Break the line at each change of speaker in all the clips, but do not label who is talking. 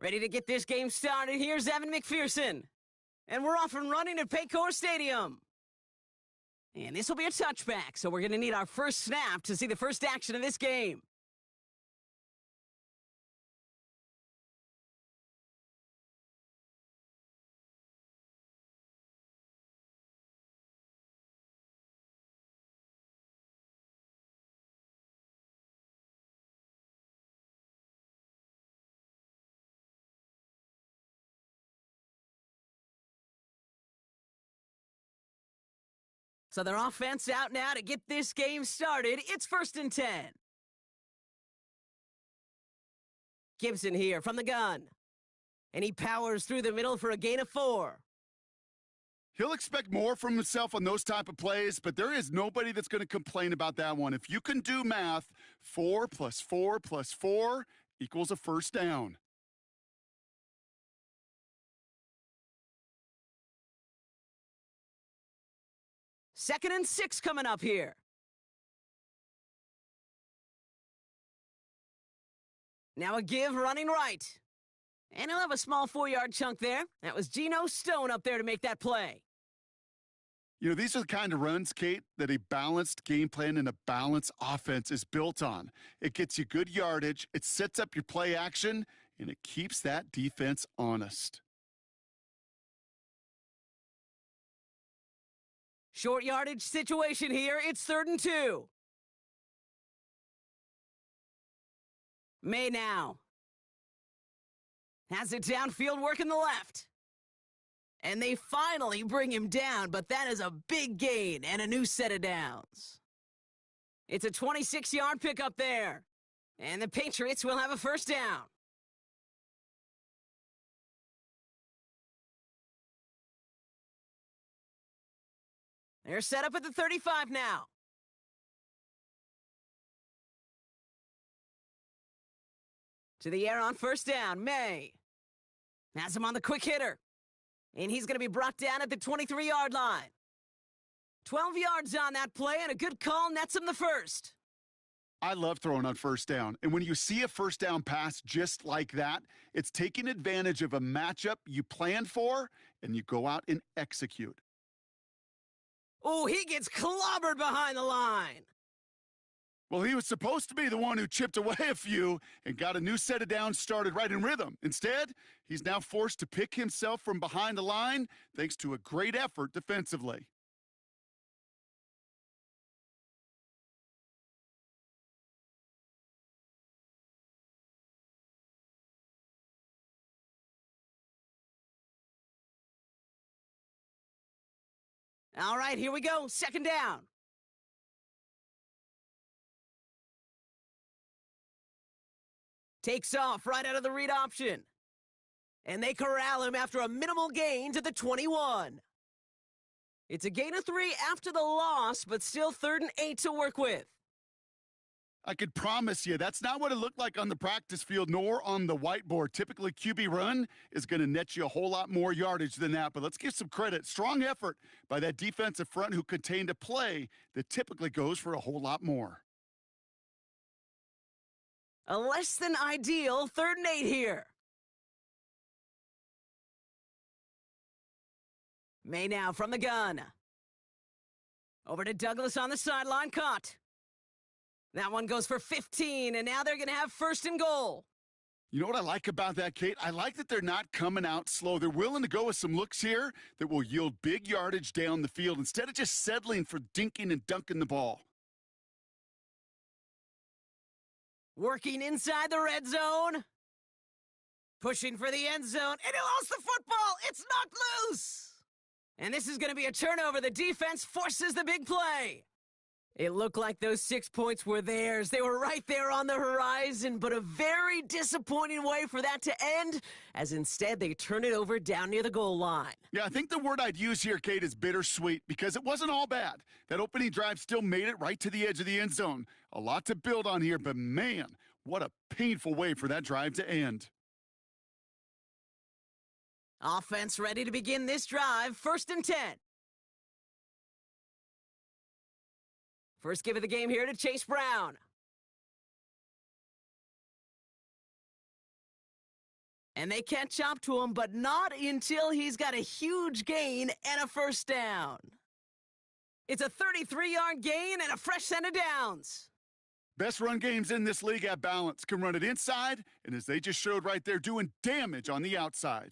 Ready to get this game started? Here's Evan McPherson. And we're off and running at Paycor Stadium. And this will be a touchback, so we're going to need our first snap to see the first action of this game. So their offense out now to get this game started. It's 1st and 10. Gibson here from the gun. And he powers through the middle for a gain of 4.
He'll expect more from himself on those type of plays, but there is nobody that's going to complain about that one. If you can do math, 4 + 4 + 4 equals a first down.
Second and 6 coming up here. Now a give running right. And he'll have a small 4-yard chunk there. That was Geno Stone up there to make that play.
You know, these are the kind of runs, Kate, that a balanced game plan and a balanced offense is built on. It gets you good yardage, it sets up your play action, and it keeps that defense honest.
Short yardage situation here. It's 3rd and 2. May now. Has it downfield working the left. And they finally bring him down, but that is a big gain and a new set of downs. It's a 26-yard pickup there. And the Patriots will have a first down. They're set up at the 35 now. To the air on first down, May. Has him on the quick hitter. And he's going to be brought down at the 23-yard line. 12 yards on that play, and a good call nets him the first.
I love throwing on first down. And when you see a first down pass just like that, it's taking advantage of a matchup you planned for, and you go out and execute.
Oh, he gets clobbered behind the line.
Well, he was supposed to be the one who chipped away a few and got a new set of downs started right in rhythm. Instead, he's now forced to pick himself from behind the line thanks to a great effort defensively.
All right, here we go. 2nd down. Takes off right out of the read option. And they corral him after a minimal gain to the 21. It's a gain of 3 after the loss, but still 3rd and 8 to work with.
I could promise you that's not what it looked like on the practice field nor on the whiteboard. Typically, QB run is going to net you a whole lot more yardage than that, but let's give some credit. Strong effort by that defensive front who contained a play that typically goes for a whole lot more.
A less than ideal 3rd and 8 here. May now from the gun. Over to Douglas on the sideline, caught. That one goes for 15, and now they're going to have 1st and goal.
You know what I like about that, Kate? I like that they're not coming out slow. They're willing to go with some looks here that will yield big yardage down the field instead of just settling for dinking and dunking the ball.
Working inside the red zone. Pushing for the end zone, and he lost the football. It's knocked loose. And this is going to be a turnover. The defense forces the big play. It looked like those 6 points were theirs. They were right there on the horizon, but a very disappointing way for that to end, as instead they turn it over down near the goal line.
Yeah, I think the word I'd use here, Kate, is bittersweet, because it wasn't all bad. That opening drive still made it right to the edge of the end zone. A lot to build on here, but man, what a painful way for that drive to end.
Offense ready to begin this drive. 1st and 10. First give of the game here to Chase Brown. And they catch up to him, but not until he's got a huge gain and a first down. It's a 33-yard gain and a fresh set of downs.
Best run games in this league at balance. Can run it inside, and as they just showed right there, doing damage on the outside.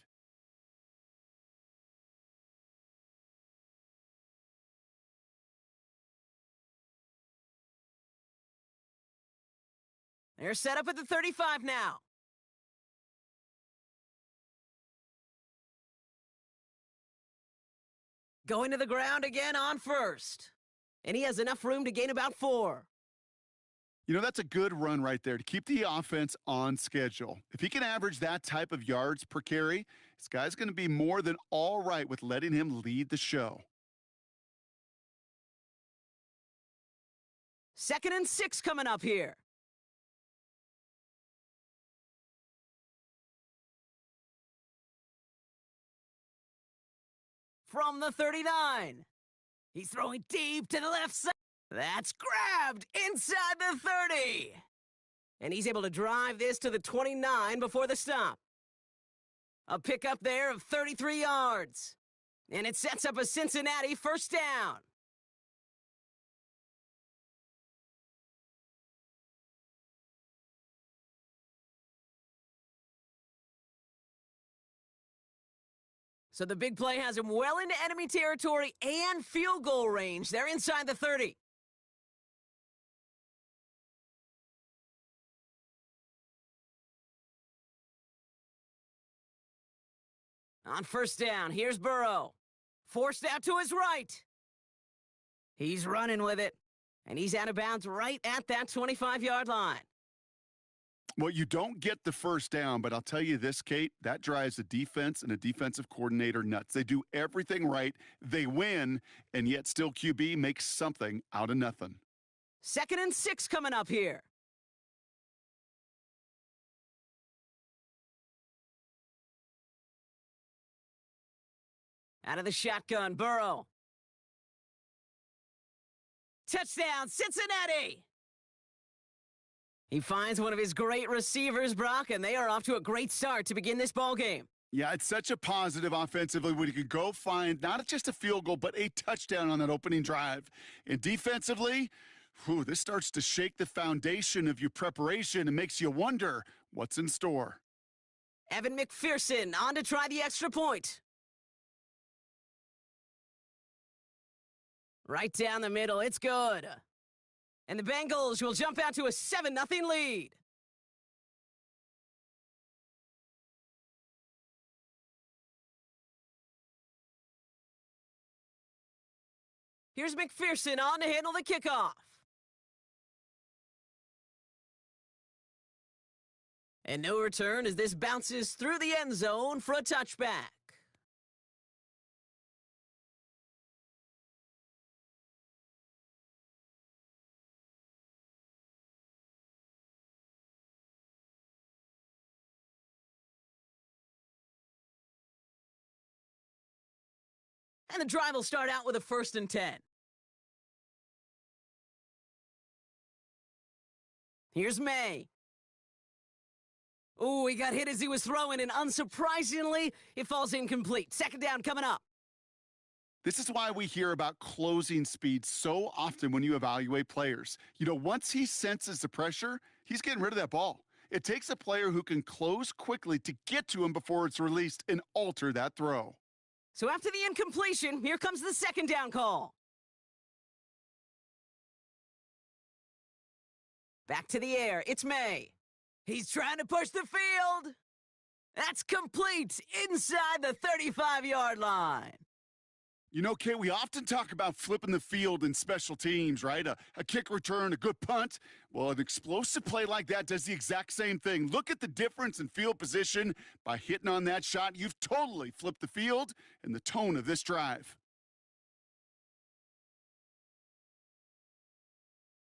They're set up at the 35 now. Going to the ground again on first. And he has enough room to gain about 4.
You know, that's a good run right there to keep the offense on schedule. If he can average that type of yards per carry, this guy's going to be more than all right with letting him lead the show.
2nd and 6 coming up here. From the 39. He's throwing deep to the left side. That's grabbed inside the 30. And he's able to drive this to the 29 before the stop. A pickup there of 33 yards. And it sets up a Cincinnati first down. So the big play has him well into enemy territory and field goal range. They're inside the 30. On first down, here's Burrow. Forced out to his right. He's running with it. And he's out of bounds right at that 25-yard line.
Well, you don't get the first down, but I'll tell you this, Kate, that drives a defense and a defensive coordinator nuts. They do everything right. They win, and yet still QB makes something out of nothing.
2nd and 6 coming up here. Out of the shotgun, Burrow. Touchdown, Cincinnati! He finds one of his great receivers, Brock, and they are off to a great start to begin this ballgame.
Yeah, it's such a positive offensively when you can go find not just a field goal, but a touchdown on that opening drive. And defensively, this starts to shake the foundation of your preparation and makes you wonder what's in store.
Evan McPherson on to try the extra point. Right down the middle, it's good. And the Bengals will jump out to a 7-0 lead. Here's McPherson on to handle the kickoff. And no return as this bounces through the end zone for a touchback. And the drive will start out with a 1st and 10. Here's May. Ooh, he got hit as he was throwing, and unsurprisingly, it falls incomplete. 2nd down coming up.
This is why we hear about closing speed so often when you evaluate players. You know, once he senses the pressure, he's getting rid of that ball. It takes a player who can close quickly to get to him before it's released and alter that throw.
So after the incompletion, here comes the 2nd down call. Back to the air, it's May. He's trying to push the field. That's complete inside the 35-yard line.
You know, Kate, we often talk about flipping the field in special teams, right? A kick return, a good punt. Well, an explosive play like that does the exact same thing. Look at the difference in field position. By hitting on that shot, you've totally flipped the field and the tone of this drive.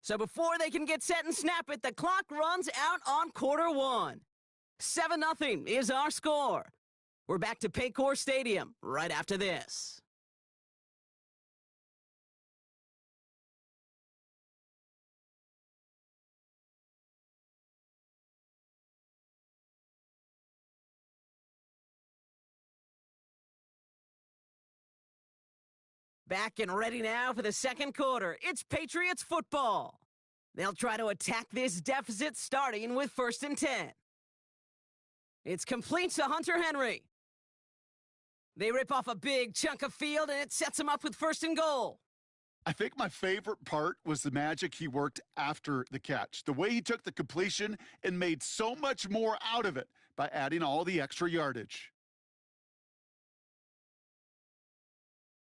So before they can get set and snap it, the clock runs out on quarter 1. 7-0 is our score. We're back to Paycor Stadium right after this. Back and ready now for the second quarter. It's Patriots football. They'll try to attack this deficit starting with 1st and 10. It's complete to Hunter Henry. They rip off a big chunk of field, and it sets them up with 1st and goal.
I think my favorite part was the magic he worked after the catch. The way he took the completion and made so much more out of it by adding all the extra yardage.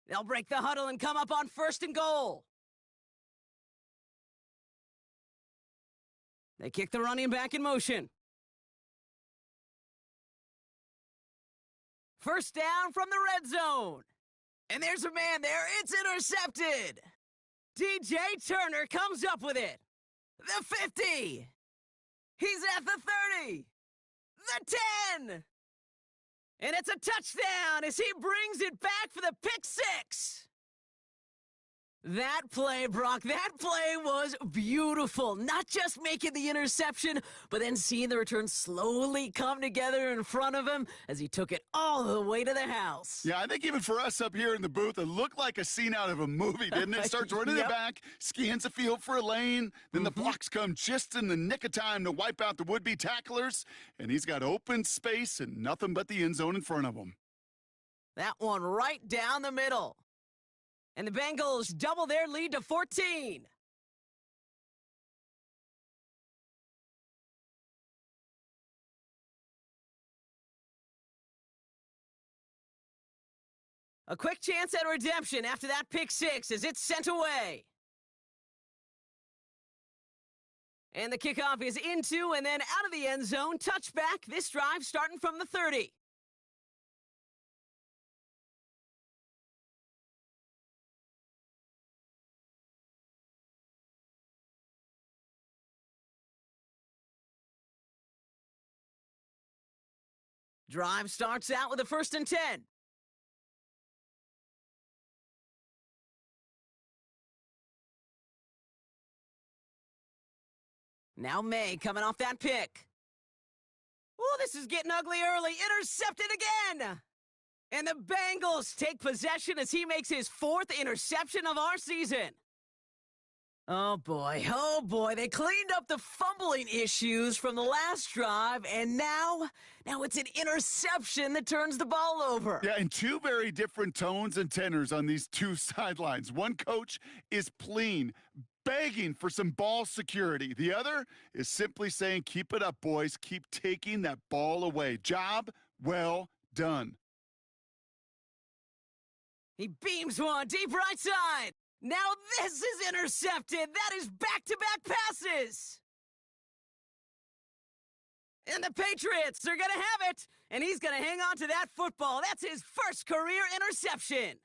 They'll break the huddle and come up on 1st and goal. They kick the running back in motion. 1st down from the red zone. And there's a man there. It's intercepted. DJ Turner comes up with it. The 50. He's at the 30. The 10. And it's a touchdown as he brings it back for the pick 6. That play, Brock, that play was beautiful. Not just making the interception, but then seeing the return slowly come together in front of him as he took it all the way to the house.
Yeah, I think even for us up here in the booth, it looked like a scene out of a movie, didn't it? Starts running it back, scans the field for a lane, then the blocks come just in the nick of time to wipe out the would-be tacklers, and he's got open space and nothing but the end zone in front of him.
That one right down the middle. And the Bengals double their lead to 14. A quick chance at redemption after that pick 6 as it's sent away. And the kickoff is into and then out of the end zone. Touchback, this drive starting from the 30. Drive starts out with a 1st and 10. Now May coming off that pick. Oh, this is getting ugly early. Intercepted again. And the Bengals take possession as he makes his 4th interception of our season. Oh boy, they cleaned up the fumbling issues from the last drive, and now it's an interception that turns the ball over.
Yeah, and two very different tones and tenors on these two sidelines. One coach is pleading, begging for some ball security. The other is simply saying, keep it up, boys. Keep taking that ball away. Job well done.
He beams one deep right side. Now this is intercepted. That is back-to-back passes. And the Patriots are going to have it. And he's going to hang on to that football. That's his first career interception.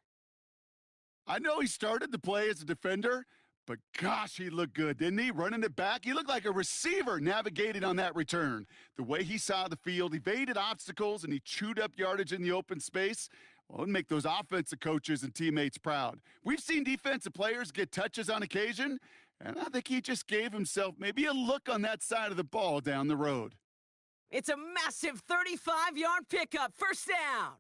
I know he started to play as a defender, but gosh, he looked good, didn't he? Running it back, he looked like a receiver navigating on that return. The way he saw the field, evaded obstacles, and he chewed up yardage in the open space. Well, it'd make those offensive coaches and teammates proud. We've seen defensive players get touches on occasion, and I think he just gave himself maybe a look on that side of the ball down the road.
It's a massive 35-yard pickup, 1st down.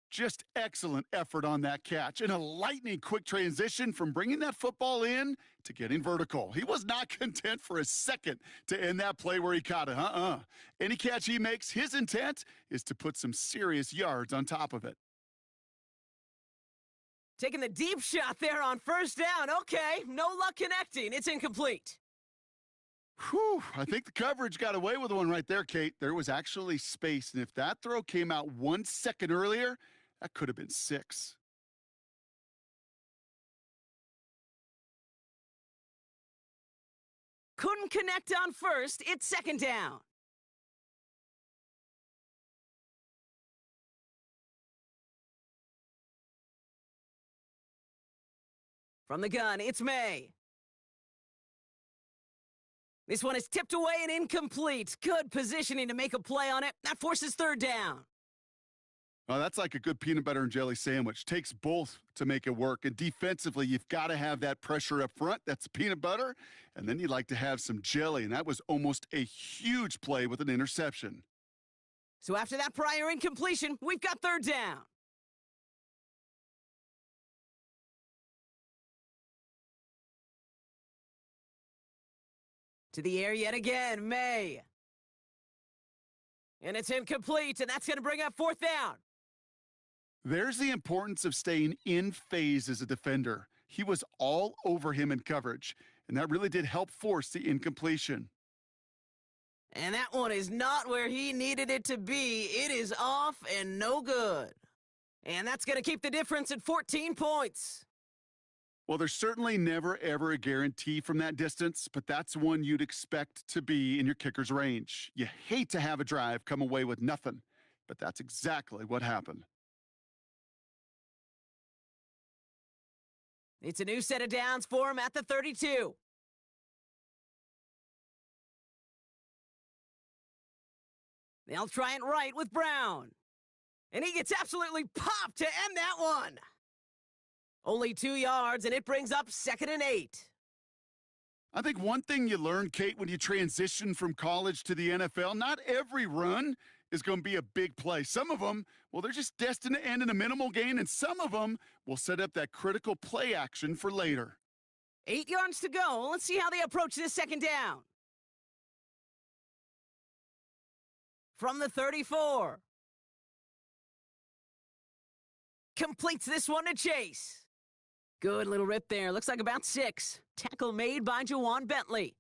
Just excellent effort on that catch and a lightning quick transition from bringing that football in to getting vertical. He was not content for a second to end that play where he caught it. Any catch he makes, his intent is to put some serious yards on top of it.
Taking the deep shot there on 1st down. Okay, no luck connecting. It's incomplete.
Whew, I think the coverage got away with one right there, Kate. There was actually space, and if that throw came out 1 second earlier, that could have been 6.
Couldn't connect on 1st. It's 2nd down. From the gun, it's May. This one is tipped away and incomplete. Good positioning to make a play on it. That forces 3rd down.
Oh, that's like a good peanut butter and jelly sandwich. Takes both to make it work. And defensively, you've got to have that pressure up front. That's peanut butter. And then you'd like to have some jelly. And that was almost a huge play with an interception.
So after that prior incompletion, we've got 3rd down. To the air yet again, May. And it's incomplete, and that's going to bring up fourth down.
There's the importance of staying in phase as a defender. He was all over him in coverage, and that really did help force the incompletion.
And that one is not where he needed it to be. It is off and no good. And that's going to keep the difference at 14 points.
Well, there's certainly never, ever a guarantee from that distance, but that's one you'd expect to be in your kicker's range. You hate to have a drive come away with nothing, but that's exactly what happened.
It's a new set of downs for him at the 32. They'll try it right with Brown. And he gets absolutely popped to end that one. Only 2 yards, and it brings up 2nd and 8.
I think one thing you learn, Kate, when you transition from college to the NFL, not every run is going to be a big play. Some of them, well, they're just destined to end in a minimal gain, and some of them will set up that critical play action for later.
8 yards to go. Let's see how they approach this 2nd down. From the 34. Completes this one to Chase. Good little rip there. Looks like about 6. Tackle made by Juwan Bentley.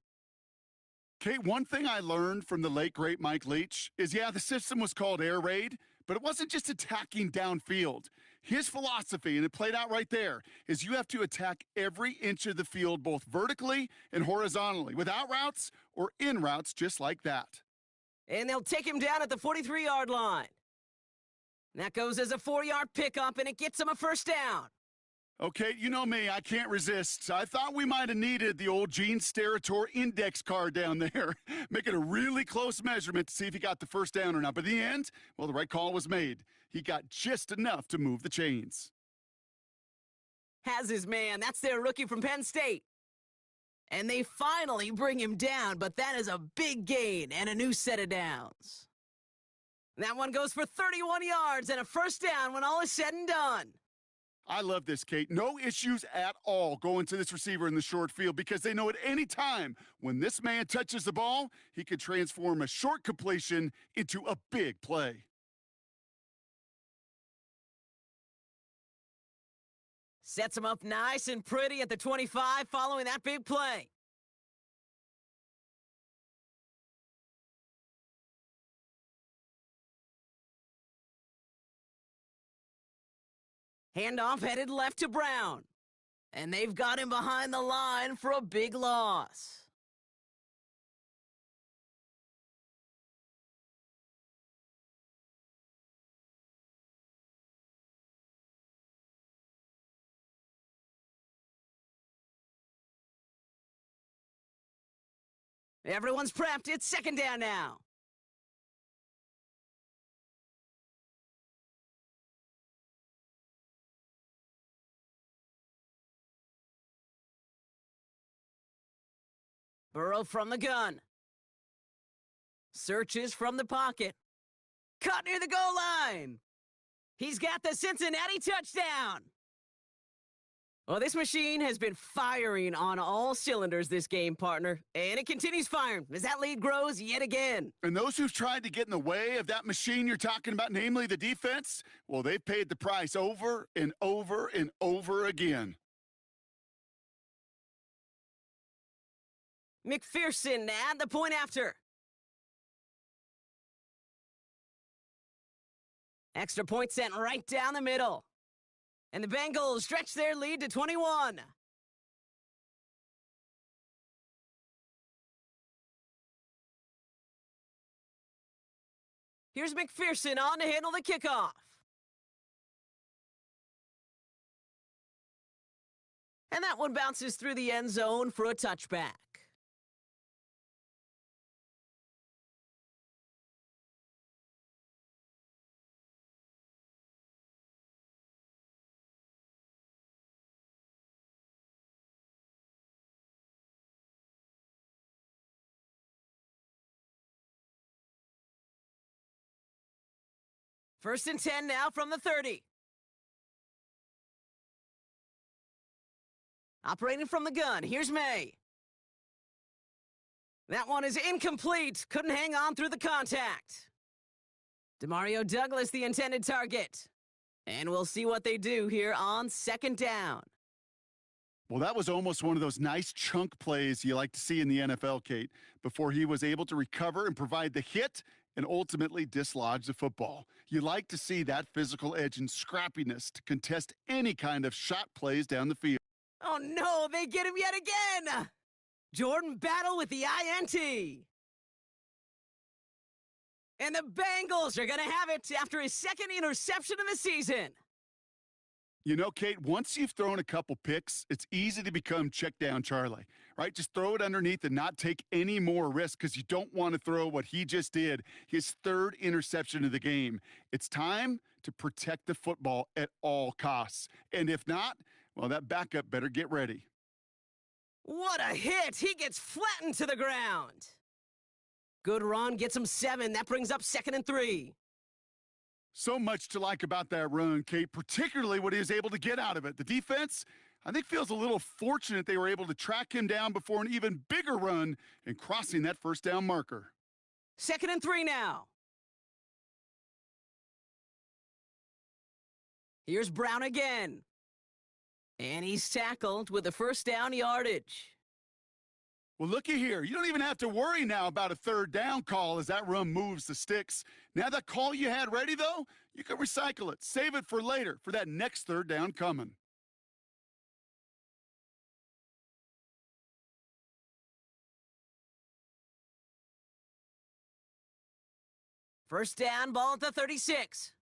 Kate, one thing I learned from the late, great Mike Leach is, yeah, the system was called air raid, but it wasn't just attacking downfield. His philosophy, and it played out right there, is you have to attack every inch of the field, both vertically and horizontally, without routes or in routes just like that.
And they'll take him down at the 43-yard line. That goes as a 4-yard pickup, and it gets him a first down.
Okay, you know me, I can't resist. I thought we might have needed the old Gene Steratore index card down there, making a really close measurement to see if he got the first down or not. But in the end, well, the right call was made. He got just enough to move the chains.
Has his man. That's their rookie from Penn State. And they finally bring him down, but that is a big gain and a new set of downs. That one goes for 31 yards and a first down when all is said and done.
I love this, Kate. No issues at all going to this receiver in the short field because they know at any time when this man touches the ball, he could transform a short completion into a big play.
Sets him up nice and pretty at the 25 following that big play. Handoff headed left to Brown. And they've got him behind the line for a big loss. Everyone's prepped. It's 2nd down now. Burrow from the gun. Searches from the pocket. Caught near the goal line. He's got the Cincinnati touchdown. Well, this machine has been firing on all cylinders this game, partner. And it continues firing as that lead grows yet again.
And those who've tried to get in the way of that machine you're talking about, namely the defense, well, they've paid the price over and over and over again.
McPherson at the point after. Extra point sent right down the middle. And the Bengals stretch their lead to 21. Here's McPherson on to handle the kickoff. And that one bounces through the end zone for a touchback. First and 10 now from the 30. Operating from the gun, here's May. That one is incomplete. Couldn't hang on through the contact. Demario Douglas, the intended target. And we'll see what they do here on second down.
Well, that was almost one of those nice chunk plays you like to see in the NFL, Kate, before he was able to recover and provide the hit and ultimately dislodge the football. You like to see that physical edge and scrappiness to contest any kind of shot plays down the field.
Oh no, they get him yet again! Jordan Battle with the INT. And the Bengals are going to have it after his second interception of the season.
You know, Kate, once you've thrown a couple picks, it's easy to become check down Charlie, right? Just throw it underneath and not take any more risk because you don't want to throw what he just did, his third interception of the game. It's time to protect the football at all costs. And if not, well, that backup better get ready.
What a hit! He gets flattened to the ground. Good run, gets him 7. That brings up 2nd and 3.
So much to like about that run, Kate, particularly what he was able to get out of it. The defense, I think, feels a little fortunate they were able to track him down before an even bigger run and crossing that first down marker.
2nd and 3 now. Here's Brown again. And he's tackled with the first down yardage.
Well, looky here. You don't even have to worry now about a third down call as that run moves the sticks. Now that call you had ready, though, you can recycle it. Save it for later for that next third down coming.
First down, ball at the 36.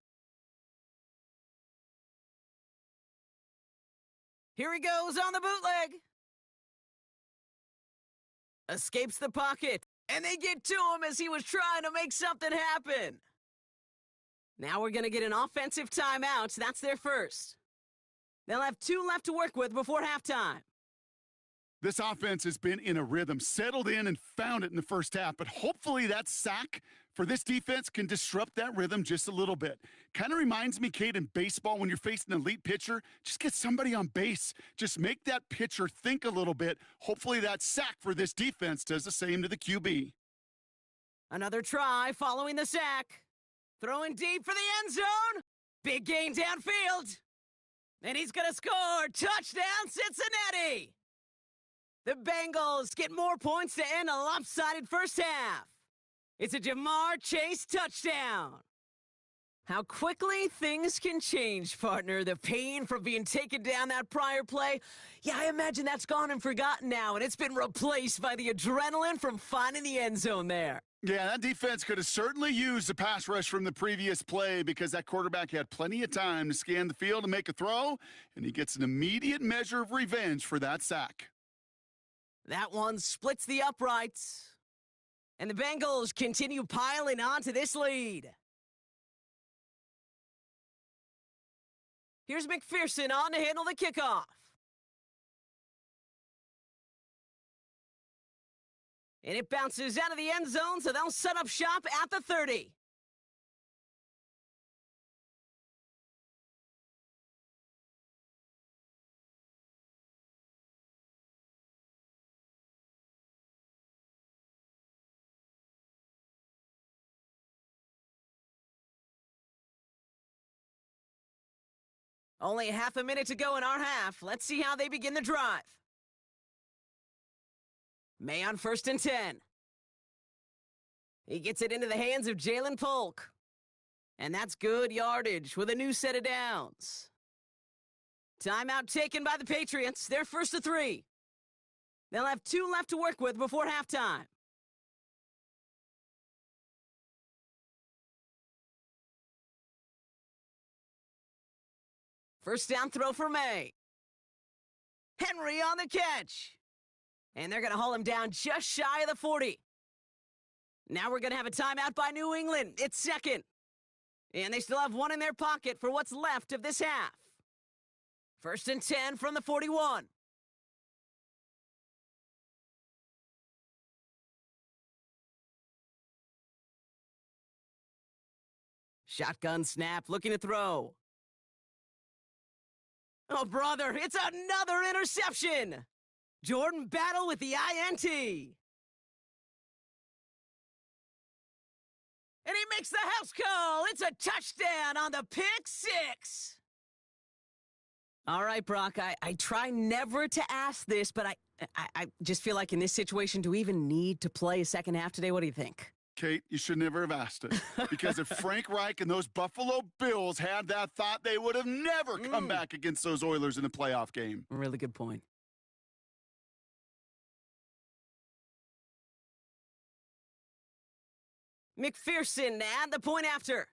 Here he goes on the bootleg. Escapes the pocket, and they get to him as he was trying to make something happen. Now we're going to get an offensive timeout. That's their first. They'll have 2 left to work with before halftime.
This offense has been in a rhythm, settled in and found it in the first half, but hopefully that sack for this defense can disrupt that rhythm just a little bit. Kind of reminds me, Kate, in baseball when you're facing an elite pitcher, just get somebody on base. Just make that pitcher think a little bit. Hopefully that sack for this defense does the same to the QB.
Another try following the sack. Throwing deep for the end zone. Big gain downfield. And he's going to score. Touchdown, Cincinnati. The Bengals get more points to end a lopsided first half. It's a Ja'Marr Chase touchdown. How quickly things can change, partner. The pain from being taken down that prior play, yeah, I imagine that's gone and forgotten now, and it's been replaced by the adrenaline from finding the end zone there.
Yeah, that defense could have certainly used a pass rush from the previous play because that quarterback had plenty of time to scan the field and make a throw, and he gets an immediate measure of revenge for that sack.
That one splits the uprights. And the Bengals continue piling on to this lead. Here's McPherson on to handle the kickoff. And it bounces out of the end zone, so they'll set up shop at the 30. Only half a minute to go in our half. Let's see how they begin the drive. May on 1st and 10. He gets it into the hands of Jalen Polk. And that's good yardage with a new set of downs. Timeout taken by the Patriots. They're 1st to 3. They'll have 2 left to work with before halftime. First down throw for May. Henry on the catch. And they're going to haul him down just shy of the 40. Now we're going to have a timeout by New England. It's 2nd. And they still have 1 in their pocket for what's left of this half. 1st and 10 from the 41. Shotgun snap, looking to throw. Oh, brother, it's another interception. Jordan Battle with the INT. And he makes the house call. It's a touchdown on the pick six. All right, Brock, I try never to ask this, but I just feel like in this situation, do we even need to play a second half today? What do you think?
Kate, you should never have asked it. Because if Frank Reich and those Buffalo Bills had that thought, they would have never come back against those Oilers in the playoff game.
Really good point. McPherson at the point after.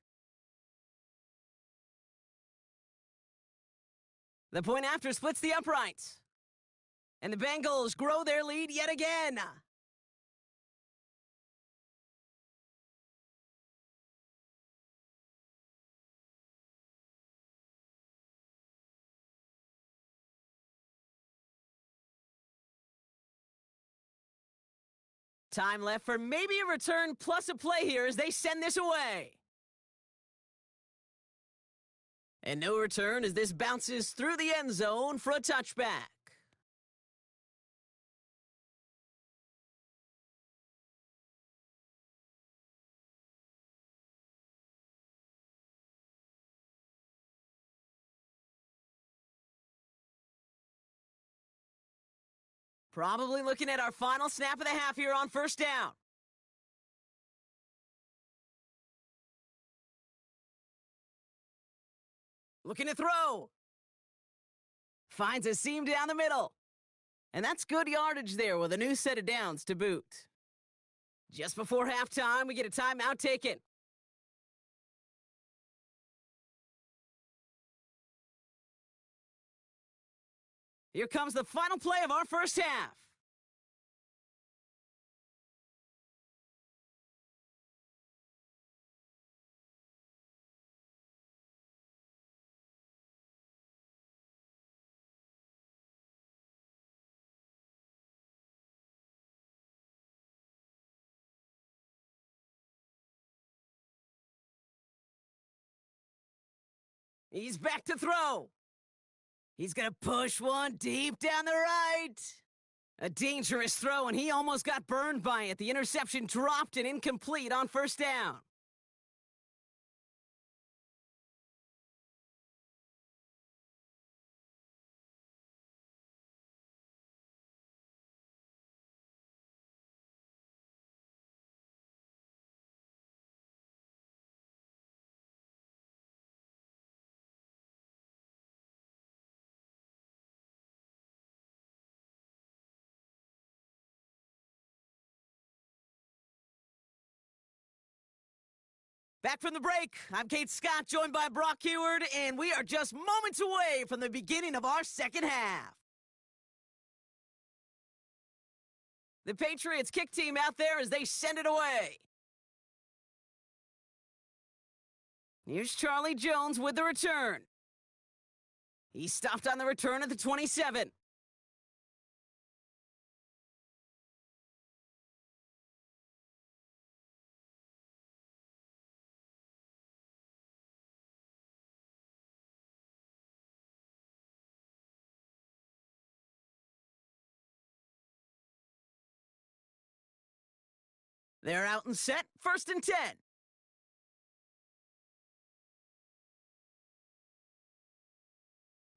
The point after splits the uprights. And the Bengals grow their lead yet again. Time left for maybe a return plus a play here as they send this away. And no return as this bounces through the end zone for a touchback. Probably looking at our final snap of the half here on first down. Looking to throw. Finds a seam down the middle. And that's good yardage there with a new set of downs to boot. Just before halftime, we get a timeout taken. Here comes the final play of our first half. He's back to throw. He's going to push one deep down the right. A dangerous throw, and he almost got burned by it. The interception dropped and incomplete on first down. Back from the break, I'm Kate Scott, joined by Brock Huard, and we are just moments away from the beginning of our second half. The Patriots kick team out there as they send it away. Here's Charlie Jones with the return. He stopped on the return at the 27. They're out and set, 1st and 10.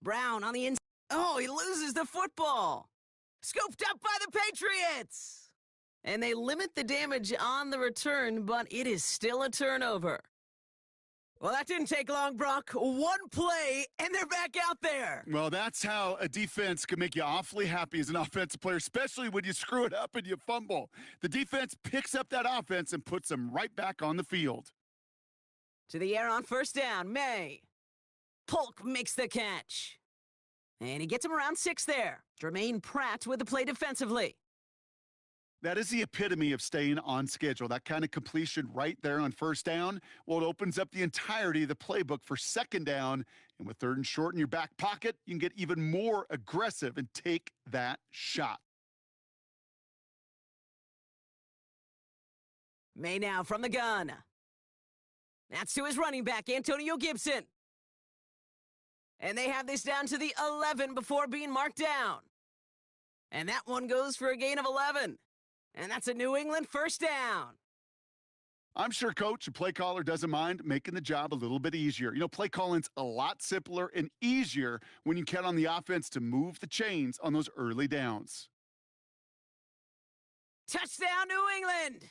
Brown on the inside. Oh, he loses the football. Scooped up by the Patriots. And they limit the damage on the return, but it is still a turnover. Well, that didn't take long, Brock. One play, and they're back out there.
Well, that's how a defense can make you awfully happy as an offensive player, especially when you screw it up and you fumble. The defense picks up that offense and puts them right back on the field.
To the air on first down, May. Polk makes the catch. And he gets him around 6 there. Jermaine Pratt with the play defensively.
That is the epitome of staying on schedule. That kind of completion right there on first down. Well, it opens up the entirety of the playbook for second down. And with 3rd and short in your back pocket, you can get even more aggressive and take that shot.
May now from the gun. That's to his running back, Antonio Gibson. And they have this down to the 11 before being marked down. And that one goes for a gain of 11. And that's a New England first down.
I'm sure coach and play caller doesn't mind making the job a little bit easier. Play calling's a lot simpler and easier when you count on the offense to move the chains on those early downs.
Touchdown, New England!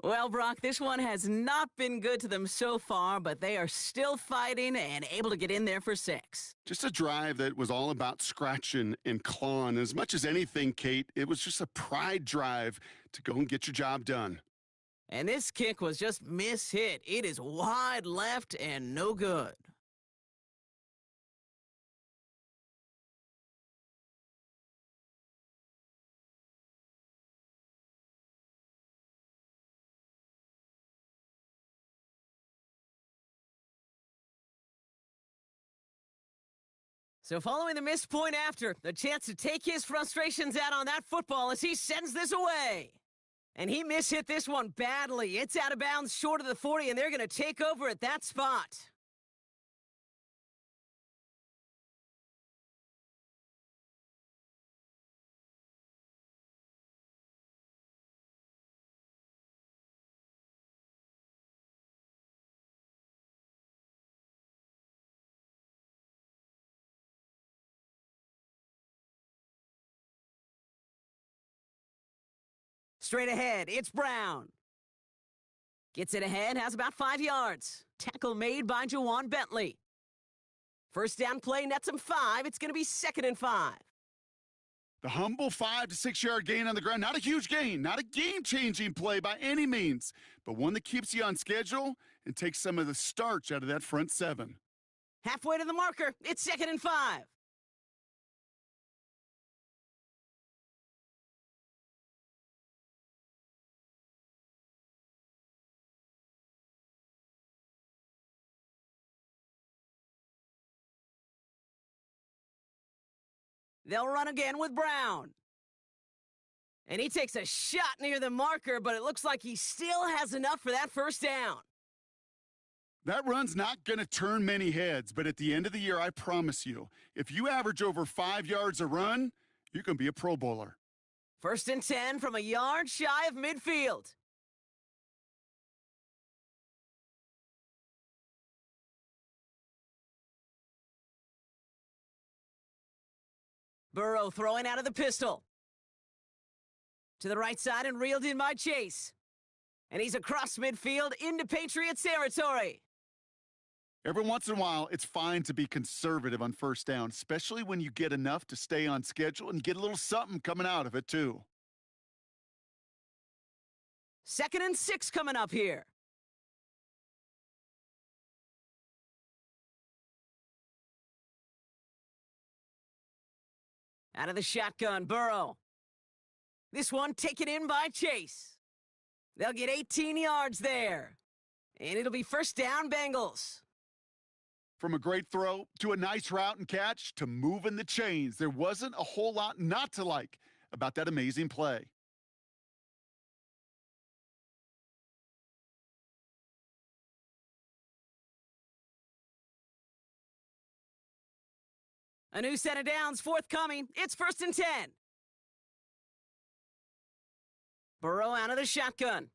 Well, Brock, this one has not been good to them so far, but they are still fighting and able to get in there for 6.
Just a drive that was all about scratching and clawing. As much as anything, Kate, it was just a pride drive to go and get your job done.
And this kick was just mishit. It is wide left and no good. So following the missed point after, a chance to take his frustrations out on that football as he sends this away. And he mishit this one badly. It's out of bounds short of the 40, and they're going to take over at that spot. Straight ahead, it's Brown. Gets it ahead, has about 5 yards. Tackle made by Jawan Bentley. First down play nets him 5. It's going to be 2nd and 5.
The humble 5 to 6 yard gain on the ground. Not a huge gain, not a game-changing play by any means, but one that keeps you on schedule and takes some of the starch out of that front 7.
Halfway to the marker, it's 2nd and 5. They'll run again with Brown. And he takes a shot near the marker, but it looks like he still has enough for that first down.
That run's not going to turn many heads, but at the end of the year, I promise you, if you average over 5 yards a run, you're going to be a Pro Bowler.
1st and 10 from a yard shy of midfield. Burrow throwing out of the pistol. To the right side and reeled in by Chase. And he's across midfield into Patriots territory.
Every once in a while, it's fine to be conservative on first down, especially when you get enough to stay on schedule and get a little something coming out of it, too.
2nd and 6 coming up here. Out of the shotgun, Burrow. This one taken in by Chase. They'll get 18 yards there. And it'll be 1st down, Bengals.
From a great throw to a nice route and catch to moving the chains, there wasn't a whole lot not to like about that amazing play.
A new set of downs forthcoming. It's 1st and 10. Burrow out of the shotgun.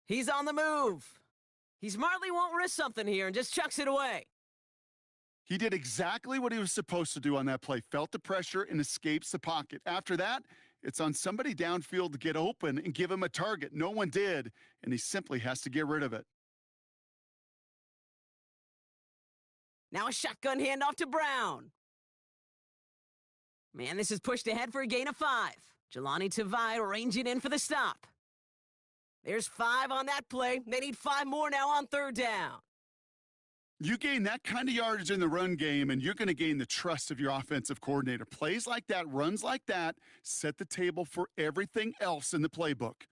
He's on the move. He smartly won't risk something here and just chucks it away.
He did exactly what he was supposed to do on that play. Felt the pressure and escapes the pocket. After that, it's on somebody downfield to get open and give him a target. No one did, and he simply has to get rid of it.
Now a shotgun handoff to Brown. Man, this is pushed ahead for a gain of 5. Jelani Tavai ranging in for the stop. There's 5 on that play. They need 5 more now on 3rd down.
You gain that kind of yardage in the run game, and you're going to gain the trust of your offensive coordinator. Plays like that, runs like that, set the table for everything else in the playbook.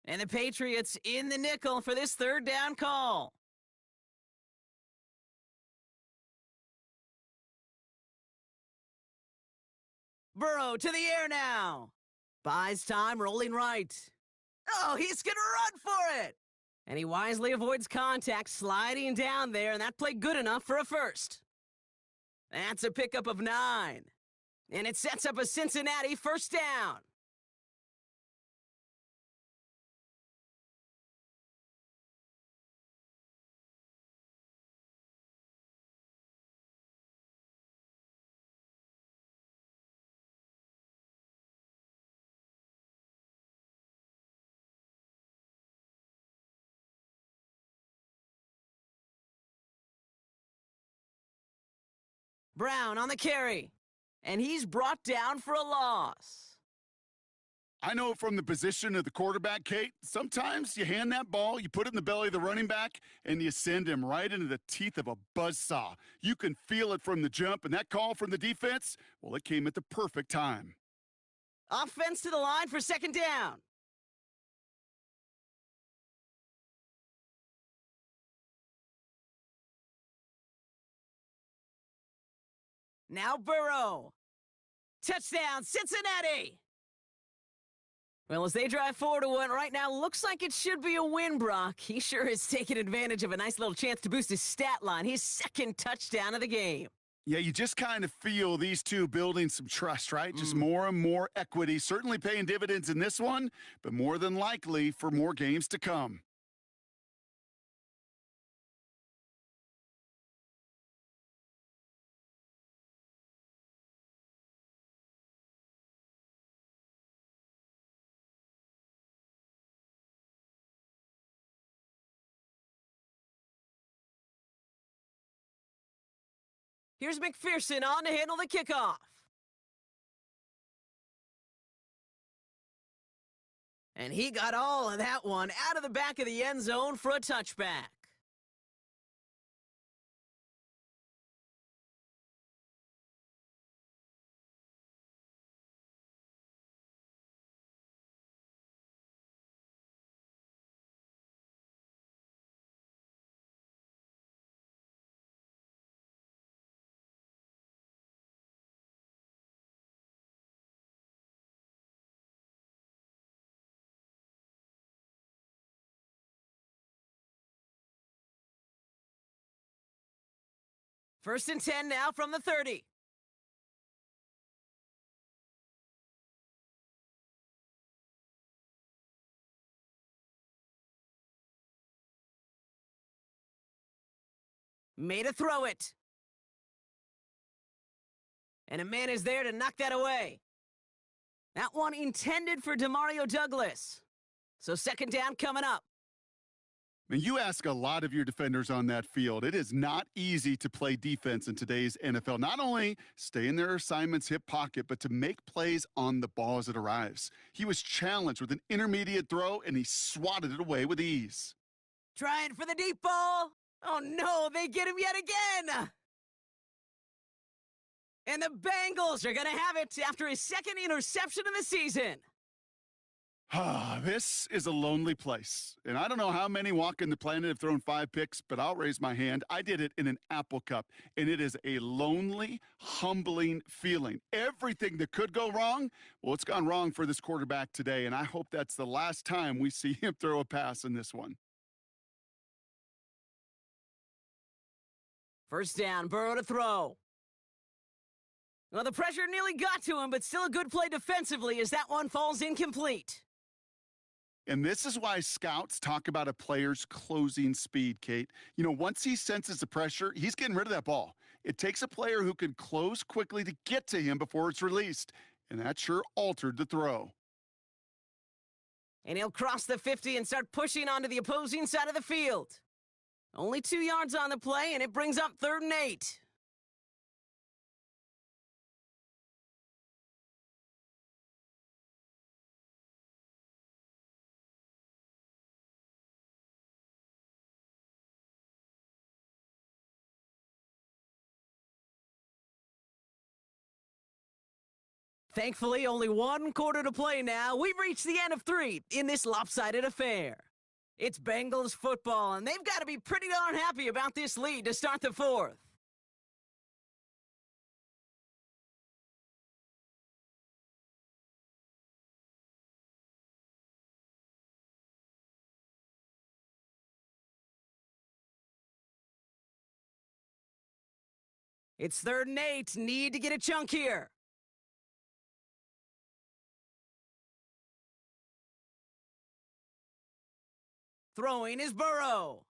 And the Patriots in the nickel for this 3rd down call. Burrow to the air now. Buys time, rolling right. Oh, he's going to run for it. And he wisely avoids contact, sliding down there, and that played good enough for a first. That's a pickup of 9. And it sets up a Cincinnati 1st down. Brown on the carry. And he's brought down for a loss.
I know from the position of the quarterback, Kate, sometimes you hand that ball, you put it in the belly of the running back, and you send him right into the teeth of a buzzsaw. You can feel it from the jump, and that call from the defense, well, it came at the perfect time.
Offense to the line for second down. Now Burrow. Touchdown, Cincinnati! Well, as they drive forward to one right now, looks like it should be a win, Brock. He sure is taking advantage of a nice little chance to boost his stat line. His second touchdown of the game.
Yeah, you just kind of feel these two building some trust, right? Just more and more equity. Certainly paying dividends in this one, but more than likely for more games to come.
Here's McPherson on to handle the kickoff. And he got all of that one out of the back of the end zone for a touchback. First and 10 now from the 30. Made a throw it. And a man is there to knock that away. That one intended for Demario Douglas. So second down coming up.
And you ask a lot of your defenders on that field. It is not easy to play defense in today's NFL. Not only stay in their assignment's hip pocket, but to make plays on the ball as it arrives. He was challenged with an intermediate throw, and he swatted it away with ease.
Trying for the deep ball. Oh no, they get him yet again. And the Bengals are going to have it after his second interception of the season.
This is a lonely place. And I don't know how many walking the planet have thrown 5 picks, but I'll raise my hand. I did it in an Apple Cup, and it is a lonely, humbling feeling. Everything that could go wrong, well, it's gone wrong for this quarterback today, and I hope that's the last time we see him throw a pass in this one.
First down, Burrow to throw. Well, the pressure nearly got to him, but still a good play defensively as that one falls incomplete.
And this is why scouts talk about a player's closing speed, Kate. You know, once he senses the pressure, he's getting rid of that ball. It takes a player who can close quickly to get to him before it's released. And that sure altered the throw.
And he'll cross the 50 and start pushing onto the opposing side of the field. Only 2 yards on the play, and it brings up 3rd and 8. Thankfully, only 1 quarter to play now. We've reached the end of 3 in this lopsided affair. It's Bengals football, and they've got to be pretty darn happy about this lead to start the 4th. It's 3rd and 8. Need to get a chunk here. Throwing is Burrow.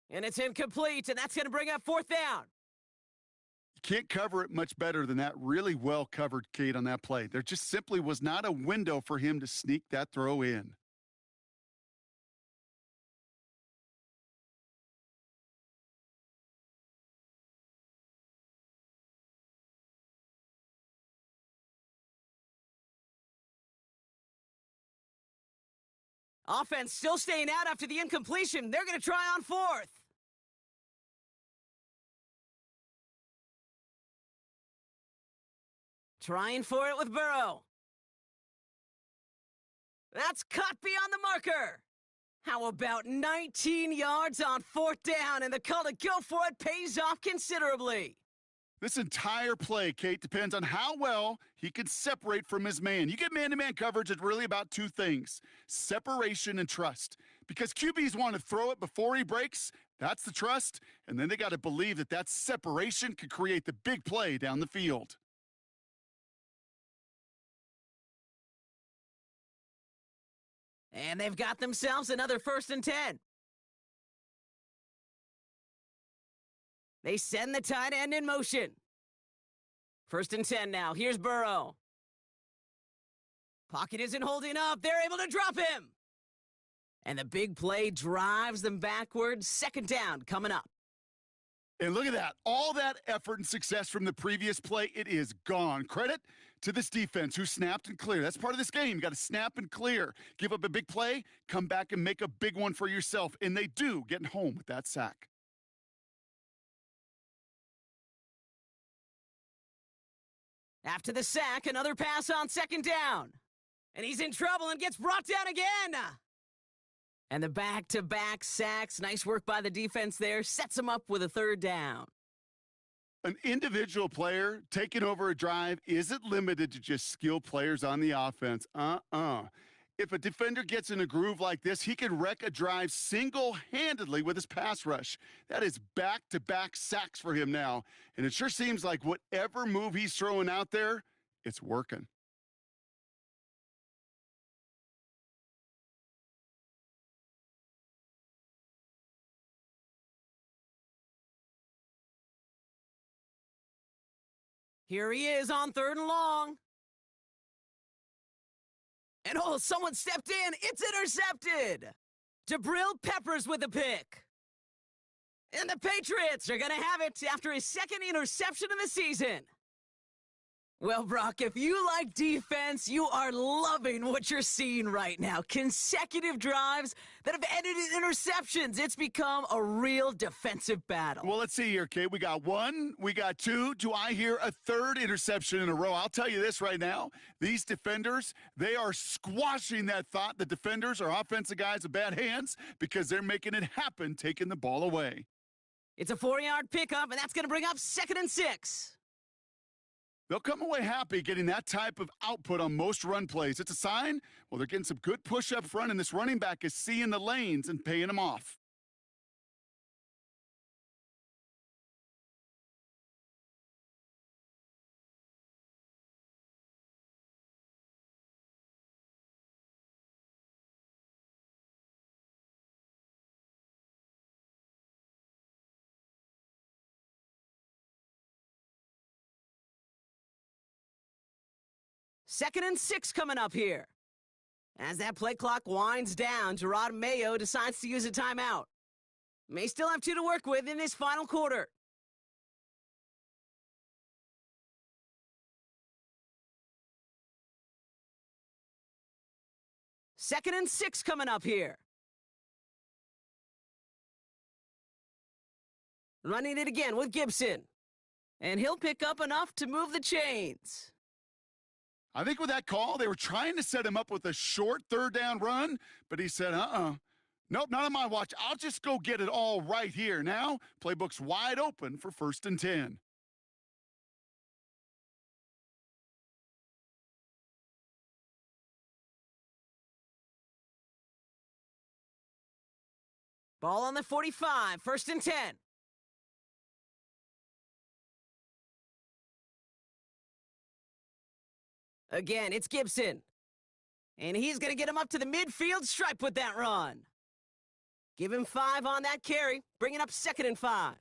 And it's incomplete, and that's going to bring up 4th down.
You can't cover it much better than that really well covered, Kate, on that play. There just simply was not a window for him to sneak that throw in.
Offense still staying out after the incompletion. They're going to try on fourth. Trying for it with Burrow. That's caught beyond the marker. How about 19 yards on fourth down, and the call to go for it pays off considerably.
This entire play, Kate, depends on how well he can separate from his man. You get man-to-man coverage, it's really about two things: separation and trust. Because QBs want to throw it before he breaks, that's the trust, and then they got to believe that that separation could create the big play down the field.
And they've got themselves another 1st and 10. They send the tight end in motion. 1st and 10 now. Here's Burrow. Pocket isn't holding up. They're able to drop him. And the big play drives them backwards. 2nd down coming up.
And look at that. All that effort and success from the previous play, it is gone. Credit to this defense who snapped and cleared. That's part of this game. You got to snap and clear. Give up a big play, come back and make a big one for yourself. And they do, getting home with that sack.
After the sack, another pass on 2nd down. And he's in trouble and gets brought down again. And the back-to-back sacks, nice work by the defense there, sets him up with a 3rd down.
An individual player taking over a drive isn't limited to just skilled players on the offense. If a defender gets in a groove like this, he can wreck a drive single-handedly with his pass rush. That is back-to-back sacks for him now. And it sure seems like whatever move he's throwing out there, it's working.
Here he is on 3rd and long. And oh, someone stepped in. It's intercepted. Jabril Peppers with the pick. And the Patriots are going to have it after his 2nd interception of the season. Well, Brock, if you like defense, you are loving what you're seeing right now. Consecutive drives that have ended in interceptions. It's become a real defensive battle.
Well, let's see here, Kate. We got 1, we got 2. Do I hear a 3rd interception in a row? I'll tell you this right now. These defenders, they are squashing that thought. The defenders are offensive guys with bad hands because they're making it happen, taking the ball away.
It's a 4-yard pickup, and that's going to bring up 2nd and 6.
They'll come away happy getting that type of output on most run plays. It's a sign, well, they're getting some good push up front, and this running back is seeing the lanes and paying them off.
Second and 6 coming up here. As that play clock winds down, Gerard Mayo decides to use a timeout. May still have 2 to work with in this final quarter. Second and 6 coming up here. Running it again with Gibson. And he'll pick up enough to move the chains.
I think with that call, they were trying to set him up with a short 3rd down run, but he said, nope, not on my watch. I'll just go get it all right here. Now, playbook's wide open for 1st and 10.
Ball on the 45, 1st and 10. Again, it's Gibson. And he's going to get him up to the midfield stripe with that run. Give him 5 on that carry, bringing up 2nd and 5.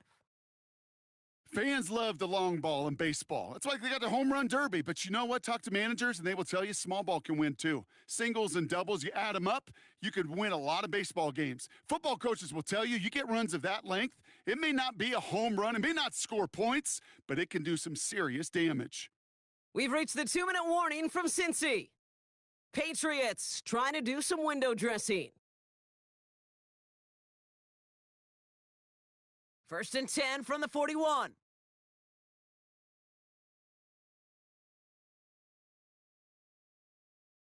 Fans love the long ball in baseball. That's why they got the home run derby. But you know what? Talk to managers, and they will tell you small ball can win too. Singles and doubles, you add them up, you could win a lot of baseball games. Football coaches will tell you get runs of that length. It may not be a home run. It may not score points, but it can do some serious damage.
We've reached the 2-minute warning from Cincy. Patriots trying to do some window dressing. 1st and 10 from the 41.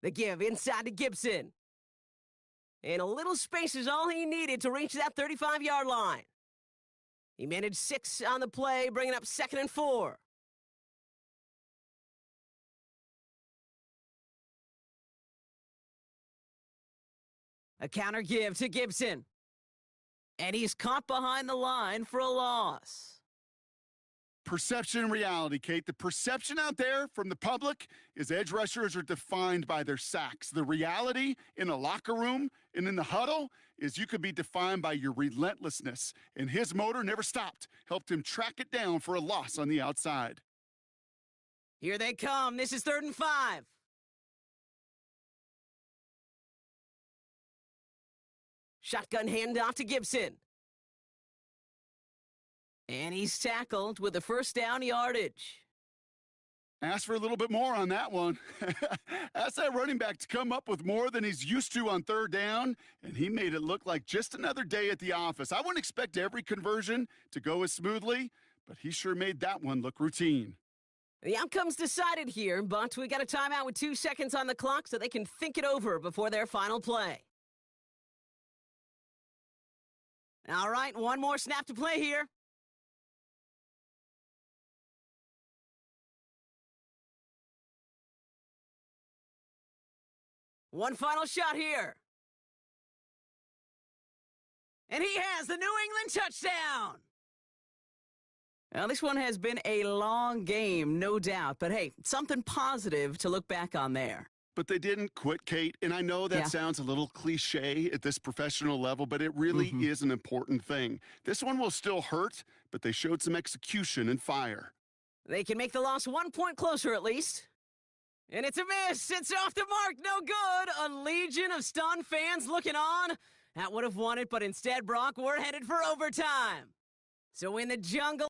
The give inside to Gibson. And a little space is all he needed to reach that 35-yard line. He managed 6 on the play, bringing up 2nd and 4. A counter give to Gibson. And he's caught behind the line for a loss.
Perception and reality, Kate. The perception out there from the public is edge rushers are defined by their sacks. The reality in a locker room and in the huddle is you could be defined by your relentlessness. And his motor never stopped, helped him track it down for a loss on the outside.
Here they come. This is 3rd and 5. Shotgun handoff to Gibson. And he's tackled with the 1st down yardage.
Ask for a little bit more on that one. Ask that running back to come up with more than he's used to on 3rd down, and he made it look like just another day at the office. I wouldn't expect every conversion to go as smoothly, but he sure made that one look routine.
The outcome's decided here, but we got a timeout with 2 seconds on the clock so they can think it over before their final play. All right, one more snap to play here. One final shot here. And he has the New England touchdown. Now, this one has been a long game, no doubt. But, hey, something positive to look back on there.
But they didn't quit, Kate. And I know that sounds a little cliche at this professional level, but it really is an important thing. This one will still hurt, but they showed some execution and fire.
They can make the loss 1 point closer, at least. And it's a miss. It's off the mark. No good. A legion of stunned fans looking on. That would have won it, but instead, Brock, we're headed for overtime. So in the jungle.